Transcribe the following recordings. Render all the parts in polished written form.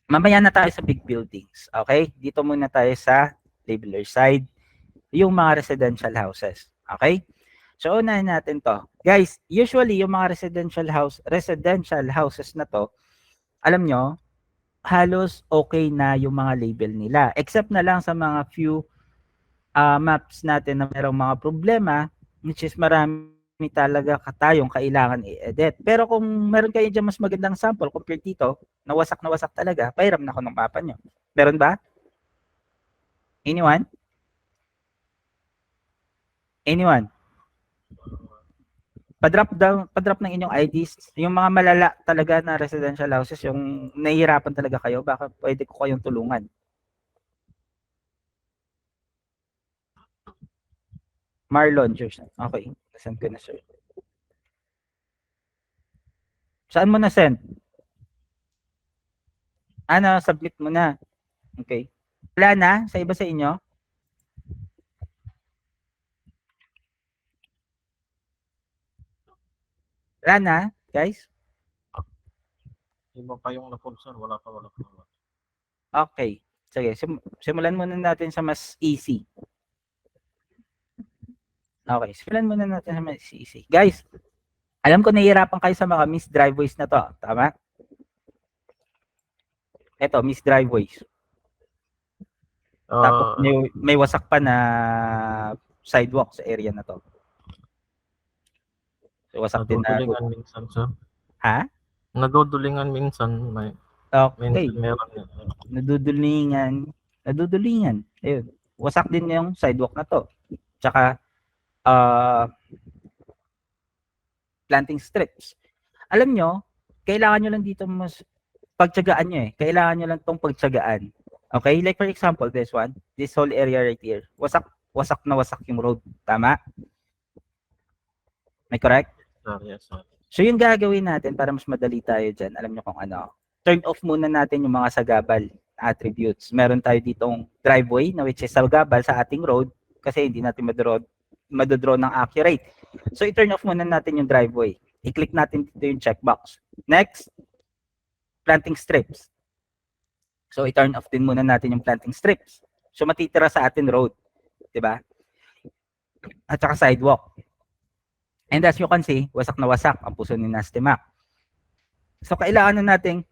Mamaya na tayo sa big buildings. Okay? Dito muna tayo sa labeler side, yung mga residential houses. Okay? So, unahin natin to. Guys, usually, yung mga residential houses na to, alam nyo, halos okay na yung mga label nila. Except na lang sa mga few maps natin na merong mga problema, which is marami talaga tayong kailangan i-edit. Pero kung meron kayo dyan mas magandang sample compared dito, na wasak talaga, pahiram na ako ng mapa nyo. Meron ba? Anyone? Anyone? Pa-drop ng inyong IDs, yung mga malala talaga na residential houses, yung nahihirapan talaga kayo, baka pwede ko kayong tulungan. Marlon, Jerson. Okay, send ko na, sir. Saan mo na send? Ano, submit mo na. Okay. Wala na sa iba sa inyo? Wala na, guys? Iba pa yung na-full, sir. Wala pa. Okay. Sige, simulan muna natin sa mas easy. Okay, simulan muna natin sa mas easy. Guys, alam ko nahihirapan kayo sa mga miss driveways na to. Tama? Ito, miss driveways. Tapos may wasak pa na sidewalk sa area na to. So, wasak din na. Nadudulingan minsan, sir. Ha? Nadudulingan minsan. Okay. Meron. Nadudulingan. Ayun. Wasak din yung sidewalk na to. Tsaka, planting strips. Alam nyo, kailangan nyo lang dito mas pagtsagaan nyo eh. Kailangan nyo lang tong pagtsagaan. Okay? Like for example, this one. This whole area right here. Wasak na wasak yung road. Tama? May correct? Yes, sir. So yung gagawin natin para mas madali tayo dyan, alam nyo kung ano. Turn off muna natin yung mga sagabal attributes. Meron tayo ditong driveway na which is sagabal sa ating road kasi hindi natin madodraw ng accurate. So i-turn off muna natin yung driveway. I-click natin dito yung checkbox. Next, planting strips. So i-turn off din muna natin yung planting strips. So matitira sa atin road. Diba? At saka sidewalk. And as you can see, wasak na wasak ang puso ni Nasty Mac. So kailangan na nating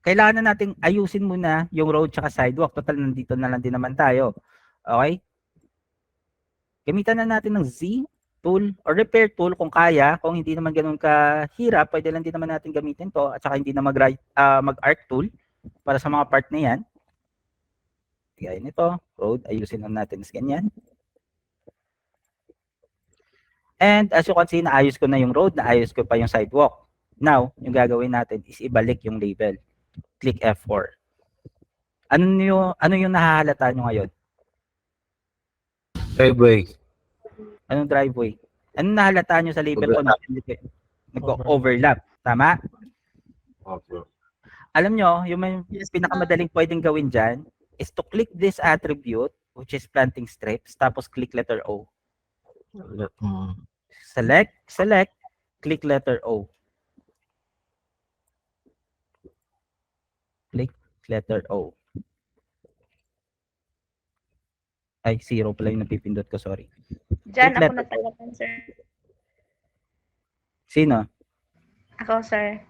kailangan na nating ayusin muna yung road tsaka sidewalk. Total, nandito na lang din naman tayo. Okay? Gamitan na natin ng Z tool or repair tool kung kaya. Kung hindi naman ganun kahirap, pwede lang din naman natin gamitin to at saka hindi na mag-art tool para sa mga part na yan. Gaya nito, road, ayusin na natin sa ganyan. And as you can see, naayos ko na yung road, naayos ko pa yung sidewalk. Now, yung gagawin natin is ibalik yung label. Click F4. Ano yung nahahalata nyo ngayon? Driveway. Anong driveway? Anong nahalata nyo sa label ko? Nag-overlap. Tama? Okay. Alam nyo, yung pinakamadaling pwedeng gawin dyan is to click this attribute, which is planting strips, tapos click letter O. Select, click letter O. Click letter O. Ay, 0 pala yung napipindot ko, sorry. Diyan, ako natalapan, sir. Sino? Ako, sir.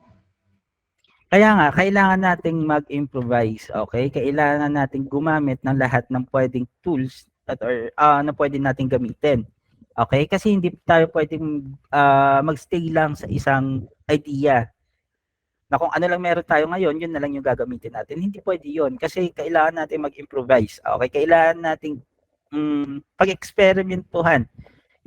Kaya nga, kailangan nating mag-improvise, okay? Kailangan nating gumamit ng lahat ng pwedeng tools na pwede nating gamitin. Okay? Kasi hindi tayo pwedeng magstay lang sa isang idea. Na kung ano lang meron tayo ngayon, yun na lang yung gagamitin natin. Hindi pwede yun kasi kailangan natin mag-improvise. Okay? Kailangan nating pag-experimentuhan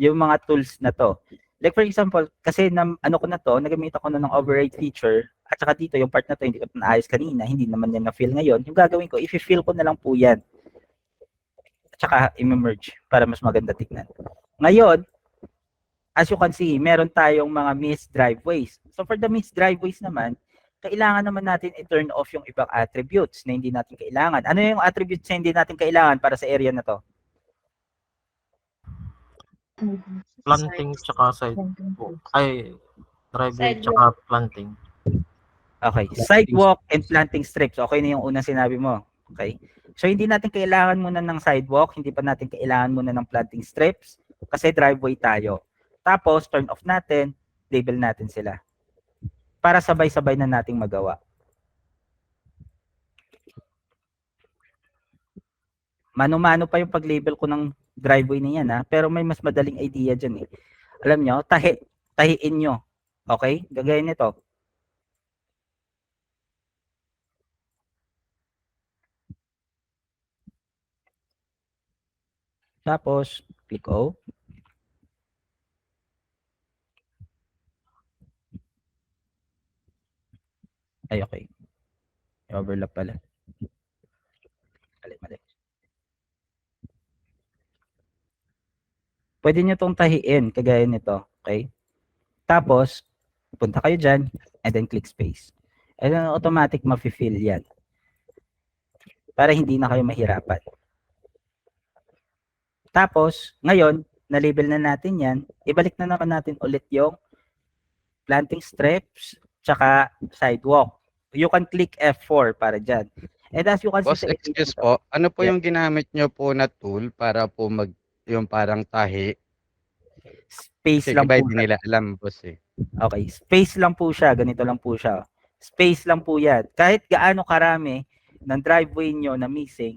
yung mga tools na to. Like for example, kasi ano ko na to, nagamit ako na ng override feature at saka dito yung part na to hindi ko naayos kanina, hindi naman yan na-fill ngayon. Yung gagawin ko, i-fill ko na lang po yan. At saka i-merge para mas maganda tignan. Ngayon, as you can see, meron tayong mga missed driveways. So for the missed driveways naman, kailangan naman natin i-turn off yung ibang attributes na hindi natin kailangan. Ano yung attributes na hindi natin kailangan para sa area na to? Planting tsaka sidewalk. Ay, driveway tsaka planting. Okay, sidewalk and planting strips. Okay na yung unang sinabi mo. Okay. So hindi natin kailangan muna ng sidewalk, hindi pa natin kailangan muna ng planting strips kasi driveway tayo. Tapos turn off natin, label natin sila. Para sabay-sabay na nating magawa. Mano-mano pa yung pag-label ko ng driveway na yan, ha? Pero may mas madaling idea dyan eh. Alam nyo, tahiin nyo. Okay? Gagaya nito. Tapos, click O. Ay, okay. Overlap pala. Mali. Pwede nyo itong tahiin, kagaya nito. Okay? Tapos, punta kayo dyan, and then click space. And then automatic ma-fill yan. Para hindi na kayo mahirapan. Tapos, ngayon, na-label na natin yan, ibalik na naman natin ulit yung planting strips, tsaka sidewalk. You can click F4 para dyan. And as you can Boss, see, excuse po. Ano po Yeah. yung ginamit nyo po na tool para po yung parang tahi? space Kasi lang iba po. hindi nila alam, boss eh. Okay, space lang po siya, ganito lang po siya. Space lang po yan. Kahit gaano karami ng driveway nyo na missing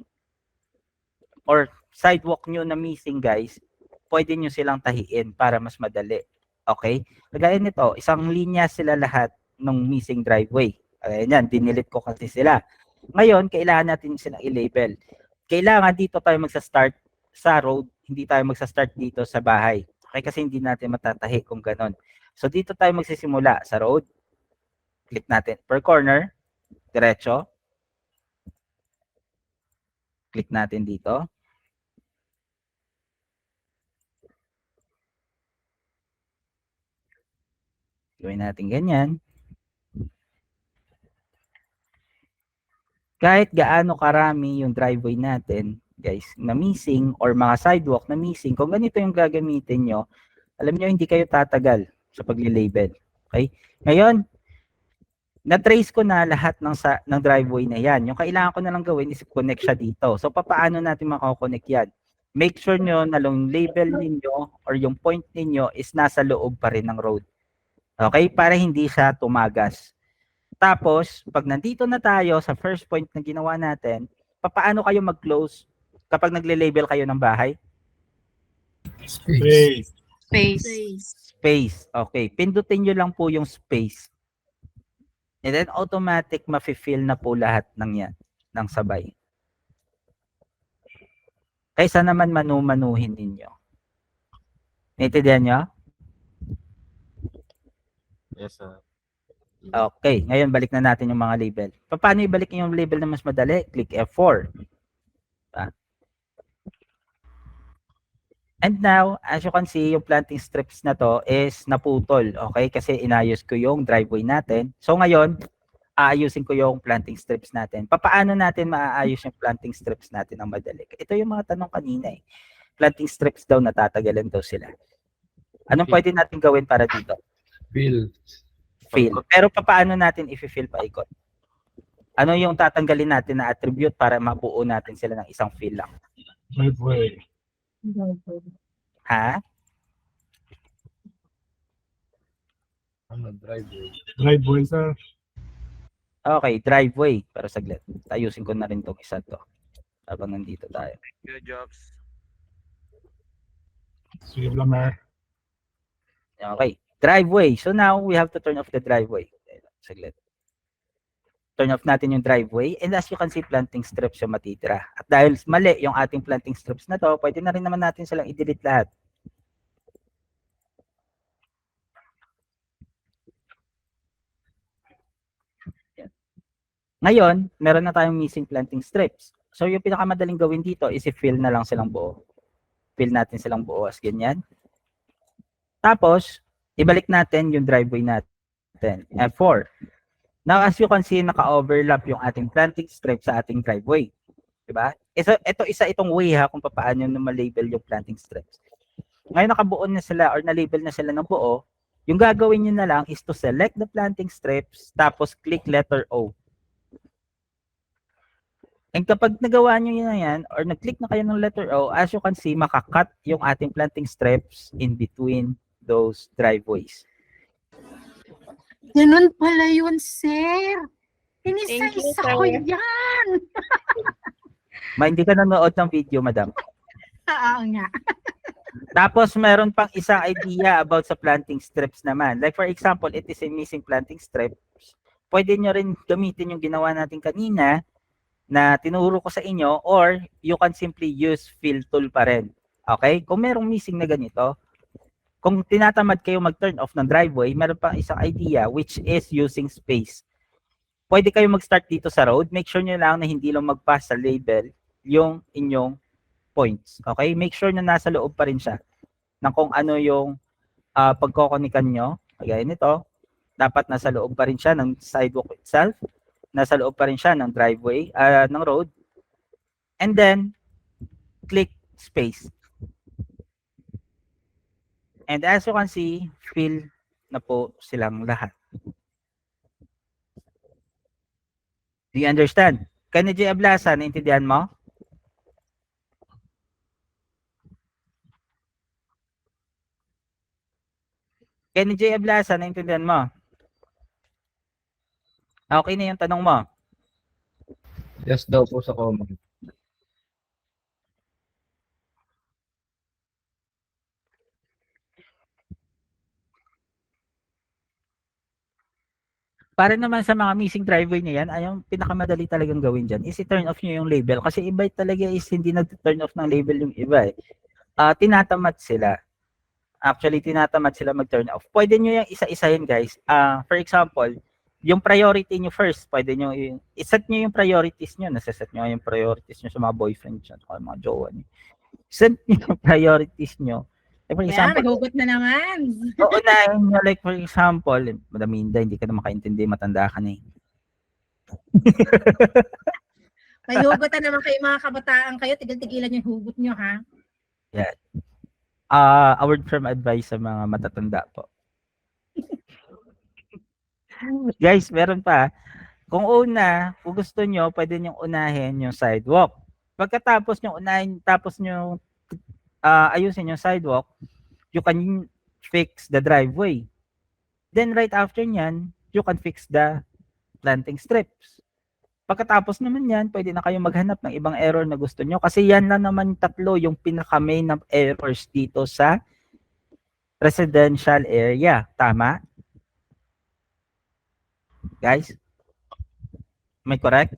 or sidewalk nyo na missing, guys, pwede nyo silang tahiin para mas madali. Okay? Kagaya nito, isang linya sila lahat ng missing driveway. Ayan yan, dinilit ko kasi sila. Ngayon, kailangan natin silang i-label. Kailangan dito tayo magsa-start sa road, hindi tayo magsa-start dito sa bahay. Okay? Kasi hindi natin matatahi kung ganon. So dito tayo magsisimula sa road. Click natin per corner, diretso. Click natin dito. Gawin natin ganyan. Kahit gaano karami yung driveway natin, guys, na missing or mga sidewalk na missing, kung ganito yung gagamitin nyo, alam nyo, hindi kayo tatagal sa pagli-label. Okay? Ngayon, na-trace ko na lahat ng driveway na yan. Yung kailangan ko na lang gawin is connect siya dito. So, paano natin makakonect yan? Make sure nyo na yung label ninyo or yung point ninyo is nasa loob pa rin ng road. Okay? Para hindi siya tumagas. Tapos, pag nandito na tayo sa first point na ginawa natin, paano kayo mag-close kapag nagle-label kayo ng bahay? Space. Space. Okay. Pindutin nyo lang po yung space. And then automatic ma-fill na po lahat ng yan, ng sabay. Kaysa naman manu-manuhin ninyo. Naintindihan nyo? Yes, sir. Okay. Ngayon, balik na natin yung mga label. Paano ibalik yung label na mas madali? Click F4. And now, as you can see, yung planting strips na to is naputol. Okay? Kasi inayos ko yung driveway natin. So ngayon, aayusin ko yung planting strips natin. Paano natin maaayos yung planting strips natin ng madali? Ito yung mga tanong kanina eh. Planting strips daw, natatagalan daw sila. Anong pwede natin gawin para dito? Fill. Fill. Pero paano natin i-fill paikot? Ano yung tatanggalin natin na attribute para mabuo natin sila ng isang fill lang? Driveway. Ha? Ano, driveway? Driveway, sir. Okay, driveway. Pero saglit. Ayusin ko na rin itong isa to. Habang nandito tayo. Good jobs. Sige, Blamer. Okay. Driveway. So now, we have to turn off the driveway. Saglit. Turn off natin yung driveway. And as you can see, planting strips yung matitira. At dahil mali yung ating planting strips na to, pwede na rin naman natin silang i-delete lahat. Yan. Ngayon, meron na tayong missing planting strips. So yung pinakamadaling gawin dito is i-fill na lang silang buo. Fill natin silang buo as ganyan. Tapos, ibalik natin yung driveway natin. F4. Now, as you can see, naka-overlap yung ating planting strip sa ating driveway. Diba? Itong way ha kung paano nyo ma-label yung planting strips. Ngayon, nakabuo na sila or na-label na sila ng buo. Yung gagawin nyo na lang is to select the planting strips, tapos click letter O. And kapag nagawa nyo yun na yan, or nag-click na kayo ng letter O, as you can see, makakat yung ating planting strips in between those driveways. Ganun pala yun, sir. Thank you, Inisa-isa sir. ko yan. Hindi ka nanood ng video, madam. Oo nga. Tapos meron pang isang idea about sa planting strips naman. Like for example, it is a missing planting strips. Pwede nyo rin gamitin yung ginawa natin kanina na tinuro ko sa inyo, or you can simply use fill tool pa rin. Okay? Kung merong missing na ganito, kung tinatamad kayo mag-turn off ng driveway, meron pang isang idea which is using space. Pwede kayo mag-start dito sa road. Make sure nyo lang na hindi lang mag-pass sa label yung inyong points. Okay? Make sure na nasa loob pa rin siya ng kung ano yung pagkokonikan nyo. Kagaya nito, dapat nasa loob pa rin siya ng sidewalk itself. Nasa loob pa rin siya ng driveway, ng road. And then, click space. And as you can see, fill na po silang lahat. Do you understand? Kenny J. Ablasa, naintindihan mo? Kenny J. Ablasa, naintindihan mo? Okay na yung tanong mo. Yes daw po sa comment. Para naman sa mga missing driveway na yan, ay yung pinakamadali talagang gawin dyan is i-turn off nyo yung label. Kasi iba talaga is hindi nag-turn off ng label yung iba. Tinatamad sila. Actually, tinatamad sila mag-turn off. Pwede nyo yung isa-isahin, guys. For example, yung priority nyo first, pwede nyo iset nyo yung priorities nyo. Nasa-set nyo yung priorities nyo sa mga boyfriend nyo, sa mga jowa nyo. Set nyo yung priorities nyo. Like for Yan, example, nagugot na naman. uunahin nyo, like for example, Madam Inda, hindi ka na makaintindi, matanda ka na eh. May hugot na naman kayo mga kabataan kayo. Tigil-tigilan yung hugot nyo, ha? A word from advice sa mga matatanda po. Guys, meron pa. Kung gusto nyo, pwede nyo unahin yung sidewalk. Pagkatapos nyo unahin, tapos nyo ayusin yung sidewalk, you can fix the driveway. Then right after nyan, you can fix the planting strips. Pagkatapos naman yan, pwede na kayo maghanap ng ibang error na gusto nyo. Kasi yan na naman tatlo yung pinaka-main na errors dito sa residential area. Tama? Guys? May correct?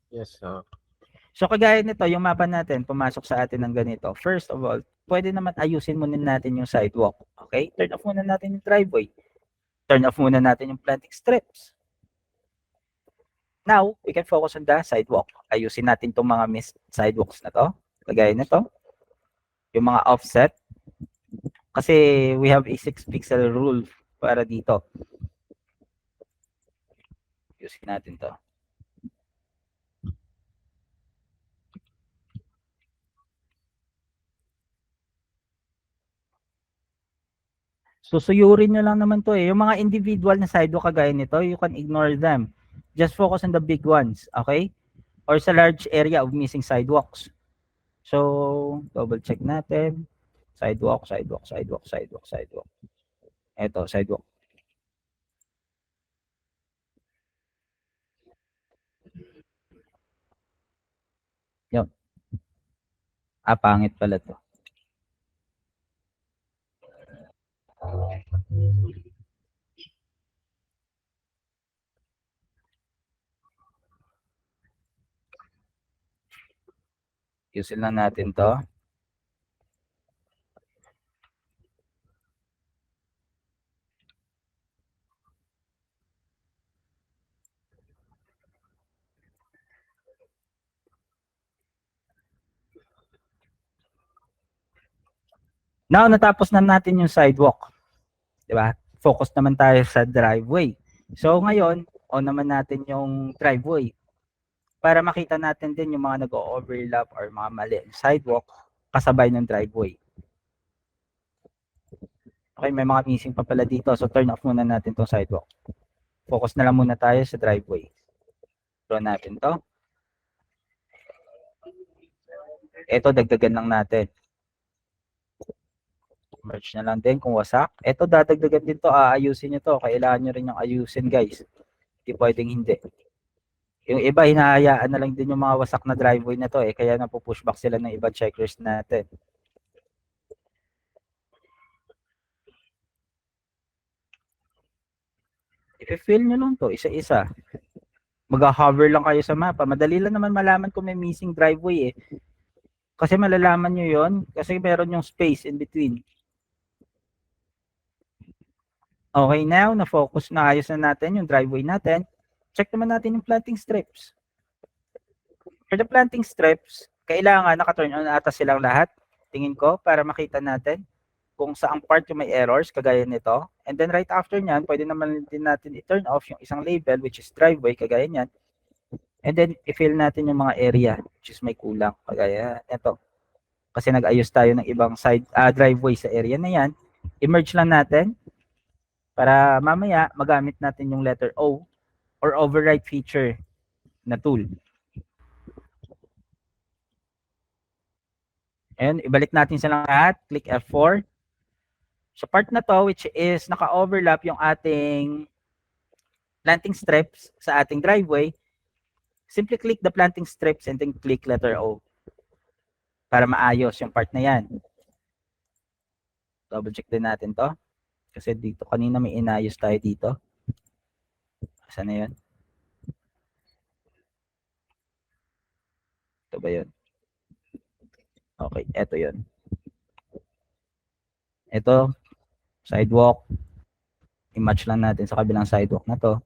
Yes, sir. So kagaya nito, yung mapa natin, pumasok sa atin ng ganito. First of all, pwede naman ayusin muna natin yung sidewalk. Okay? Turn off muna natin yung driveway. Turn off muna natin yung planting strips. Now, we can focus on the sidewalk. Ayusin natin itong mga missed sidewalks na to. Kagaya nito. Yung mga offset. Kasi we have a 6 pixel rule para dito. Ayusin natin to. Susuyurin nyo lang naman to eh. Yung mga individual na sidewalk kagaya nito, you can ignore them. Just focus on the big ones, okay? Or sa large area of missing sidewalks. So, double check natin. Sidewalk, sidewalk, sidewalk, sidewalk, sidewalk. Ito, sidewalk. Yun. Pangit pala to. Yusin lang natin to. Now, natapos na natin yung sidewalk. Diba? Focus naman tayo sa driveway. So, ngayon, on naman natin yung driveway. Para makita natin din yung mga nag-overlap or mga mali sidewalk kasabay ng driveway. Okay, may mga missing pa pala dito. So turn off muna natin tong sidewalk. Focus na lang muna tayo sa driveway. Draw natin to. Ito, dagdagan lang natin. Merge na lang din kung wasak. Ito, dadagdagan din to. Aayusin nyo to. Kailangan nyo rin yung ayusin, guys. Hindi pwedeng hindi. Yung iba, hinahayaan na lang din yung mga wasak na driveway na to. Kaya napupushback sila ng ibang checkers natin. I-fill nyo lang to, isa-isa. Mag-hover lang kayo sa mapa. Madali lang naman malaman kung may missing driveway Kasi malalaman nyo yon kasi meron yung space in between. Okay, now, na-focus na ayos na natin yung driveway natin. Check naman natin yung planting strips. For the planting strips, kailangan naka-turn on ata silang lahat. Tingin ko para makita natin kung saang part yung may errors, kagaya nito. And then right after nyan, pwede naman din natin i-turn off yung isang label, which is driveway, kagaya nyan. And then, i-fill natin yung mga area, which is may kulang, kagaya nito. Kasi nag-ayos tayo ng ibang driveway sa area na yan. I-merge lang natin para mamaya magamit natin yung letter O or override feature na tool. And ibalik natin silang lahat. Click F4. Sa part na to, which is naka-overlap yung ating planting strips sa ating driveway, simply click the planting strips and then click letter O para maayos yung part na yan. Double check din natin to. Kasi dito, kanina may inayos tayo dito. Saan na yun? Ito ba yun? Okay, eto yun. Ito, sidewalk. I-match lang natin sa kabilang sidewalk na to.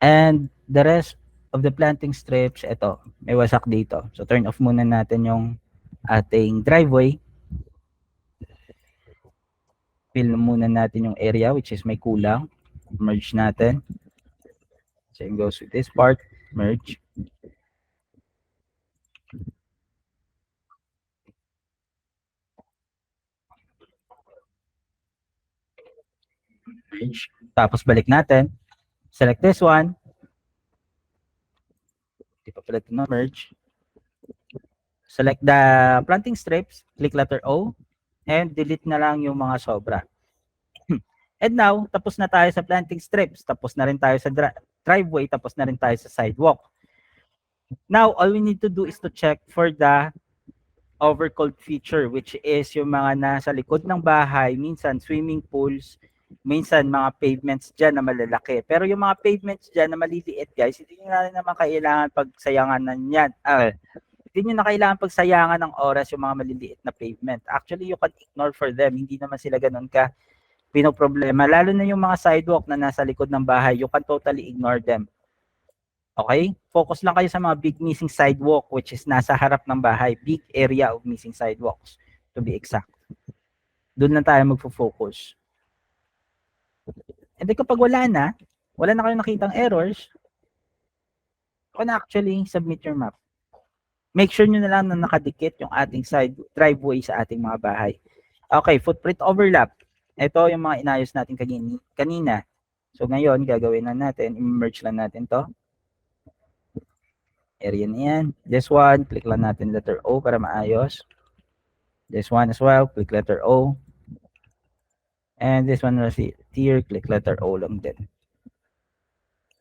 And the rest of the planting strips, ito, may wasak dito. So turn off muna natin yung ating driveway. Fill muna natin yung area which is may kulang. Merge natin. Same goes with this part. Merge. Merge. Tapos balik natin. Select this one. Hindi pa pala ito na merge. Select the planting strips. Click letter O. And delete na lang yung mga sobra. And now, tapos na tayo sa planting strips. Tapos na rin tayo sa driveway. Tapos na rin tayo sa sidewalk. Now, all we need to do is to check for the overcold feature, which is yung mga nasa likod ng bahay, minsan swimming pools, minsan mga pavements dyan na malalaki. Pero yung mga pavements dyan na maliliit, guys, hindi nyo na naman kailangan pagsayangan na yan. Hindi nyo na kailangan pagsayangan ng oras yung mga maliliit na pavement. Actually, you can ignore for them. Hindi naman sila ganun ka pinoproblema. Lalo na yung mga sidewalk na nasa likod ng bahay, you can totally ignore them. Okay? Focus lang kayo sa mga big missing sidewalk which is nasa harap ng bahay. Big area of missing sidewalks, to be exact. Doon lang tayo magfo-focus. And then kapag wala na kayong nakitang errors, you can actually submit your map. Make sure nyo na lang na nakadikit yung ating side driveway sa ating mga bahay. Okay, footprint overlap. Ito yung mga inayos natin kanina. So ngayon, gagawin na natin, i-merge lang natin to. Area na yan. This one, click lang natin letter O para maayos. This one as well, click letter O. And this one right here, click letter O lang din.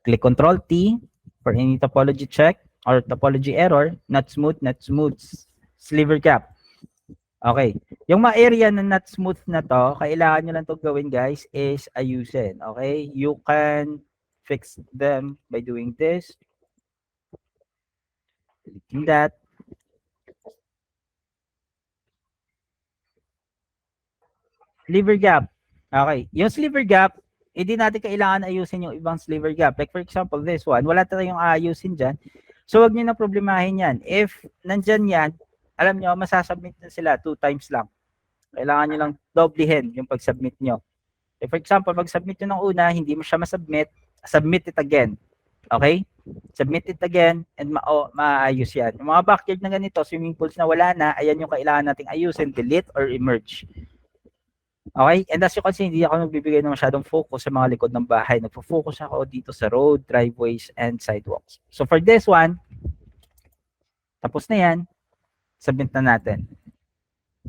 Click Control T for any topology check or topology error, not smooth, sliver gap. Okay. Yung mga area na not smooth na to, kailangan nyo lang to gawin, guys, is ayusin. Okay? You can fix them by doing this. Deleting that. Sliver gap. Okay. Yung sliver gap, hindi natin kailangan ayusin yung ibang sliver gap. Like for example, this one, wala tayong ayusin dyan. So, wag nyo na problemahin yan. If nandyan yan, alam nyo, masasubmit na sila 2 times lang. Kailangan nyo lang doblehin yung pag-submit nyo. If for example, pag-submit nyo ng una, hindi mo siya masubmit, submit it again. Okay? Submit it again and maayos yan. Yung mga backyard na ganito, swimming pools na wala na, ayan yung kailangan nating ayusin, delete or emerge. Okay? And as you can see, hindi ako nagbibigay ng masyadong focus sa mga likod ng bahay. Nagpo-focus ako dito sa road, driveways, and sidewalks. So for this one, tapos na yan, submit na natin.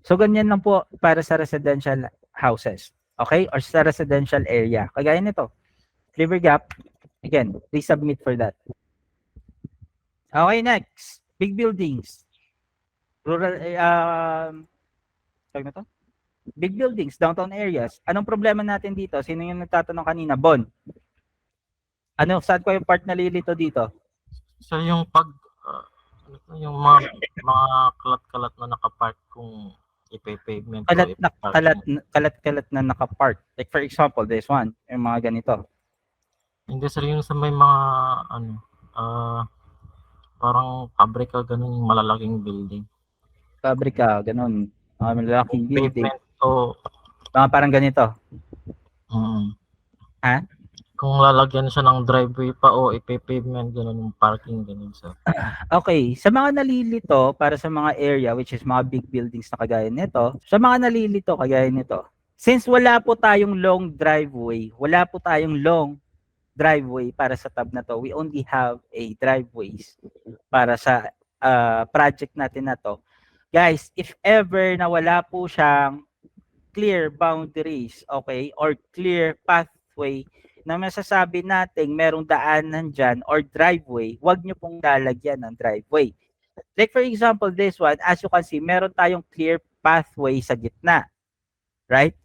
So ganyan lang po para sa residential houses. Okay? Or sa residential area. Kagaya nito. River Gap. Again, please submit for that. Okay, next. Big buildings. Rural, tawag na to? Big buildings, downtown areas. Anong problema natin dito? Sino yung nagtatanong kanina? Bon. Ano, saan ko yung part na lilito dito? So yung pag yung mga kalat-kalat na nakapark kung ipe-pavement Kalat na nakapark. Like for example, this one, yung mga ganito. Hindi sir, yung sa may mga parang pabrika ganun, yung malalaking building. Pabrika, ganun. Mga malaking building. Pavement o Mga parang ganito. Ha? Kung lalagyan siya ng driveway pa o ipe-pavement ganun yung parking ganun sir. Okay, sa mga nalilito para sa mga area which is mga big buildings na kagaya nito, sa mga nalilito kagaya nito, since wala po tayong long driveway para sa tab na to, we only have a driveways para sa project natin na to. Guys, if ever na wala po siyang clear boundaries, okay, or clear pathway na masasabi nating merong daanan dyan or driveway, wag nyo pong lalagyan ng driveway. Like for example, this one, as you can see, meron tayong clear pathway sa gitna. Right?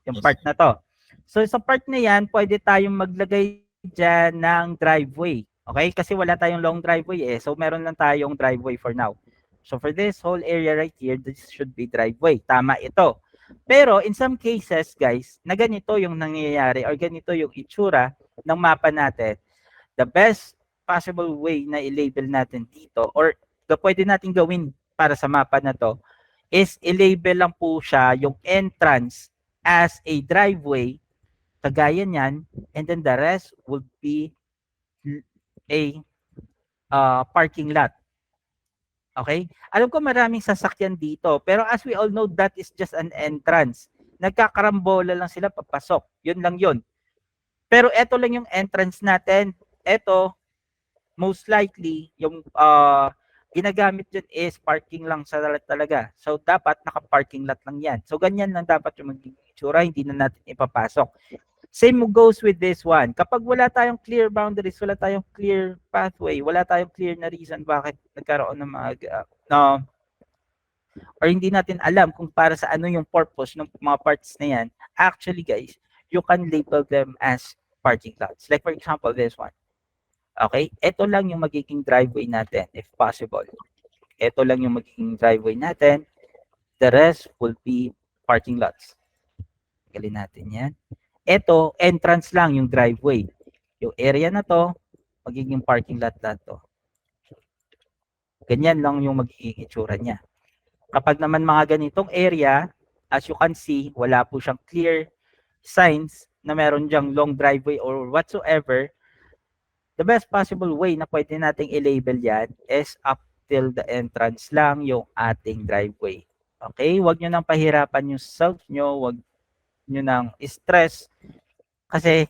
Yung Yes. part na to. So sa part na yan, pwede tayong maglagay dyan ng driveway. Okay? Kasi wala tayong long driveway eh. So meron lang tayong driveway for now. So for this whole area right here, this should be driveway. Tama ito. Pero in some cases, guys, na ganito yung nangyayari or ganito yung itsura ng mapa natin, the best possible way na i-label natin dito or pwede natin gawin para sa mapa na to is i-label lang po siya yung entrance as a driveway, kagaya niyan, and then the rest would be a parking lot. Okay? Alam ko maraming sasakyan dito, pero as we all know, that is just an entrance. Nagkakarambola lang sila papasok. Yun lang yun. Pero eto lang yung entrance natin. Eto, most likely, yung ginagamit yun is parking lang sa talaga. So, dapat naka-parking lot lang yan. So, ganyan lang dapat yung magiging itsura. Hindi na natin ipapasok. Same goes with this one. Kapag wala tayong clear boundaries, wala tayong clear pathway, wala tayong clear na reason bakit nagkaroon ng mga or hindi natin alam kung para sa ano yung purpose ng mga parts na yan, actually guys, you can label them as parking lots. Like for example, this one. Okay? Ito lang yung magiging driveway natin if possible. Ito lang yung magiging driveway natin. The rest will be parking lots. Galin natin yan. Ito, entrance lang yung driveway. Yung area na to, magiging parking lot na to. Ganyan lang yung magiging itsura niya. Kapag naman mga ganitong area, as you can see, wala po siyang clear signs na meron diyang long driveway or whatsoever, the best possible way na pwede nating i-label yan is up till the entrance lang yung ating driveway. Okay? Huwag nyo nang pahirapan yung self nyo, huwag nyo nang stress. Kasi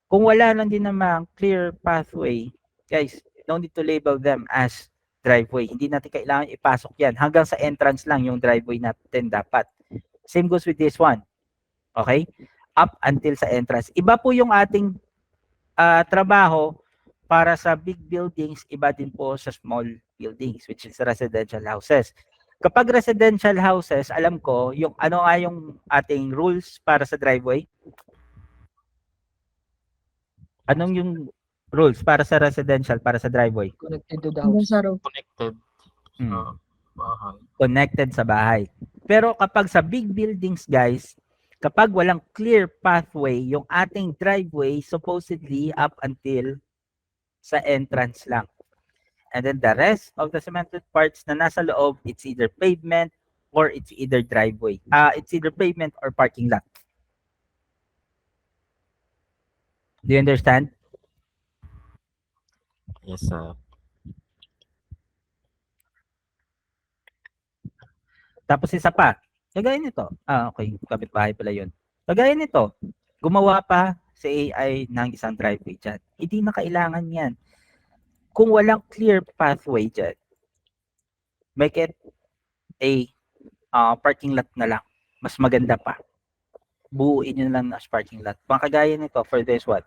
kung wala lang din naman clear pathway, guys, no need to label them as driveway. Hindi natin kailangan ipasok yan. Hanggang sa entrance lang yung driveway natin dapat. Same goes with this one. Okay? Up until sa entrance. Iba po yung ating trabaho para sa big buildings, iba din po sa small buildings, which is residential houses. Kapag residential houses, alam ko, yung ano nga yung ating rules para sa driveway? Anong yung rules para sa residential, para sa driveway? Connected to the house. Connected sa bahay. Connected sa bahay. Pero kapag sa big buildings, guys, kapag walang clear pathway, yung ating driveway supposedly up until sa entrance lang. And then the rest of the cemented parts na nasa loob, it's either pavement or it's either driveway. It's either pavement or parking lot. Do you understand? Yes, sir. Tapos isa pa, kagaya nito. Okay, kapitbahay pala yun. Kagaya nito, gumawa pa si AI ng isang driveway dyan. Hindi na kailangan yan. Kung walang clear pathway dyan, make it a parking lot na lang. Mas maganda pa. Buuin nyo na lang as parking lot. Mga kagaya nito for this one.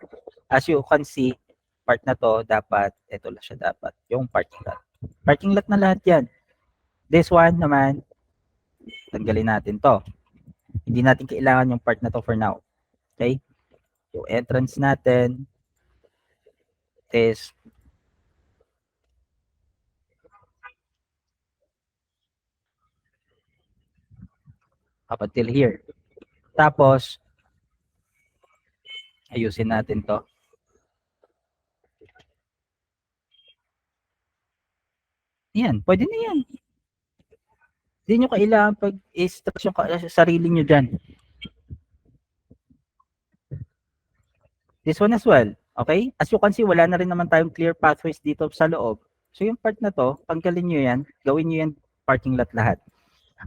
As you can see, part na to, dapat, ito lang siya dapat, yung parking lot. Parking lot na lahat yan. This one naman, tanggalin natin to. Hindi natin kailangan yung part na to for now. Okay? Yung entrance natin is up until here. Tapos, ayusin natin to. Yan, pwede na yan. Hindi nyo kailangan pag-stress yung sarili nyo dyan. This one as well. Okay? As you can see, wala na rin naman tayong clear pathways dito sa loob. So yung part na to, tanggalin nyo yan, gawin nyo yan parking lot lahat.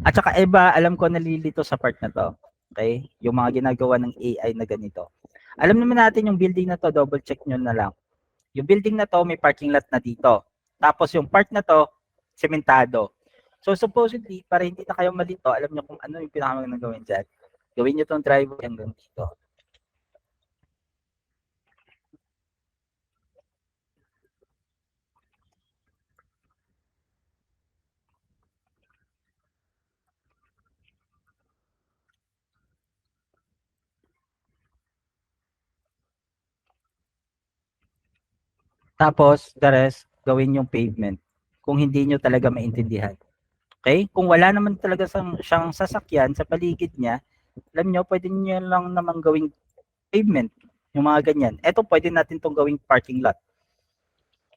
At saka iba, alam ko nalilito sa part na to. Okay? Yung mga ginagawa ng AI na ganito. Alam naman natin yung building na to, double check nyo na lang. Yung building na to, may parking lot na dito. Tapos yung part na to, sementado. So supposedly, para hindi na kayo malito, alam nyo kung ano yung pinakamagandang gawin dyan. Gawin nyo tong driveway hanggang dito. Tapos, the rest, gawin yung pavement. Kung hindi nyo talaga maintindihan. Okay? Kung wala naman talaga siyang sasakyan sa paligid niya, alam nyo, pwede nyo lang naman gawing pavement. Yung mga ganyan. Ito, pwede natin itong gawing parking lot.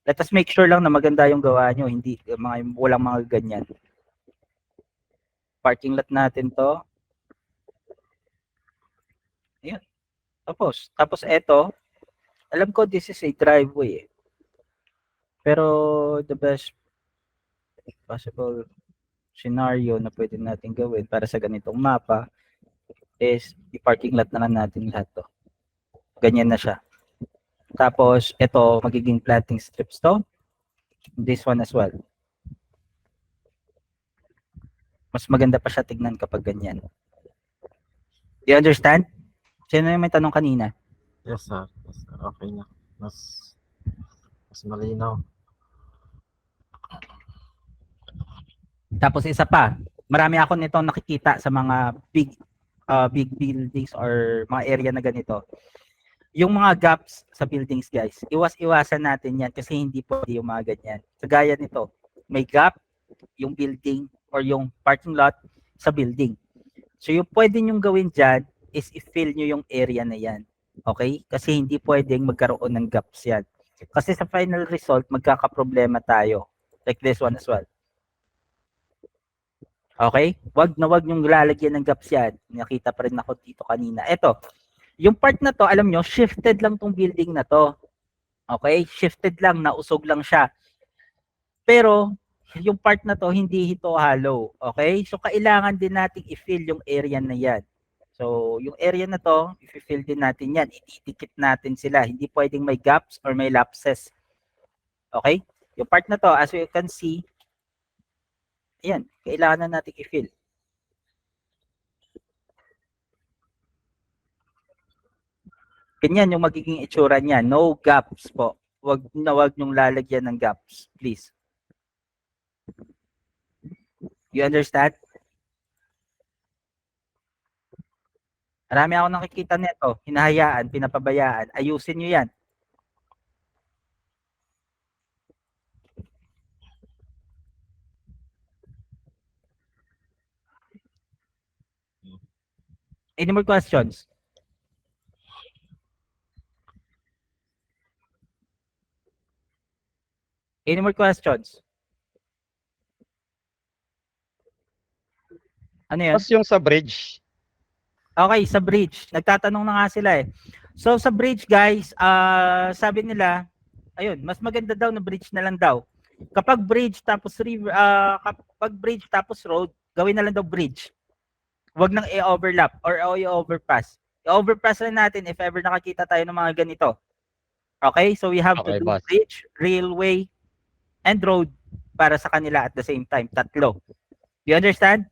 Let us make sure lang na maganda yung gawa nyo. Hindi, walang mga ganyan. Parking lot natin to. Ayan. Tapos ito, alam ko this is a driveway eh. Pero the best possible scenario na pwede natin gawin para sa ganitong mapa is i-parking lot na lang natin lahat to. Ganyan na siya. Tapos ito magiging planting strips to. This one as well. Mas maganda pa siya tignan kapag ganyan. You understand? Sino yung may tanong kanina? Yes, sir. Yes, sir. Okay na. Mas malinaw. Tapos isa pa, marami ako nito nakikita sa mga big buildings or mga area na ganito. Yung mga gaps sa buildings, guys, iwasan natin yan kasi hindi pwede yung mga ganyan. Kagaya nito, may gap yung building or yung parking lot sa building. So yung pwede nyong gawin dyan is i-fill nyo yung area na yan. Okay? Kasi hindi pwedeng magkaroon ng gaps yan. Kasi sa final result, magkakaproblema tayo. Like this one as well. Okay? Wag nyong lalagyan ng gaps yan. Nakita pa rin ako dito kanina. Ito, yung part na to, alam nyo, shifted lang tong building na to. Okay? Shifted lang, nausog lang siya. Pero, yung part na to, hindi ito hollow. Okay? So, kailangan din nating i-fill yung area na yan. So, yung area na to, i-fill din natin yan. Ididikit natin sila. Hindi pwedeng may gaps or may lapses. Okay? Yung part na to, as you can see, ayan, kailangan na natin i-fill. Ganyan yung magiging itsura niya. No gaps po. Wag nyong lalagyan ng gaps, please. You understand? Marami ako nakikita nito. Hinahayaan, pinapabayaan. Ayusin nyo yan. Any more questions? Any more questions? Ano yan? Tapos yung sa bridge, Okay, sa bridge. Nagtatanong na nga sila eh. So sa bridge guys, sabi nila, Ayun, mas maganda daw na bridge na lang daw. Kapag bridge tapos kapag bridge tapos road, gawin na lang daw bridge. Huwag nang i-overlap or i-overpass. I-overpass lang natin if ever nakakita tayo ng mga ganito. Okay? So we have to Okay, do boss. bridge, railway, and road para sa kanila at the same time. Tatlo. You understand?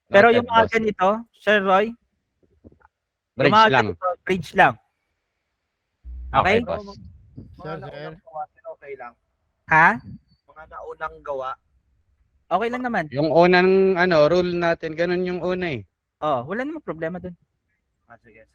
Pero Noted, yung mga boss. ganito, Sir Roy, Bridge yung mga lang. ganito, bridge lang. Okay? boss. Sir, sir. Okay lang. Ha? Mga naunang gawa. Okay lang naman. Yung unang rule natin, ganun yung una eh. Oh, wala namang problema dun. Sige.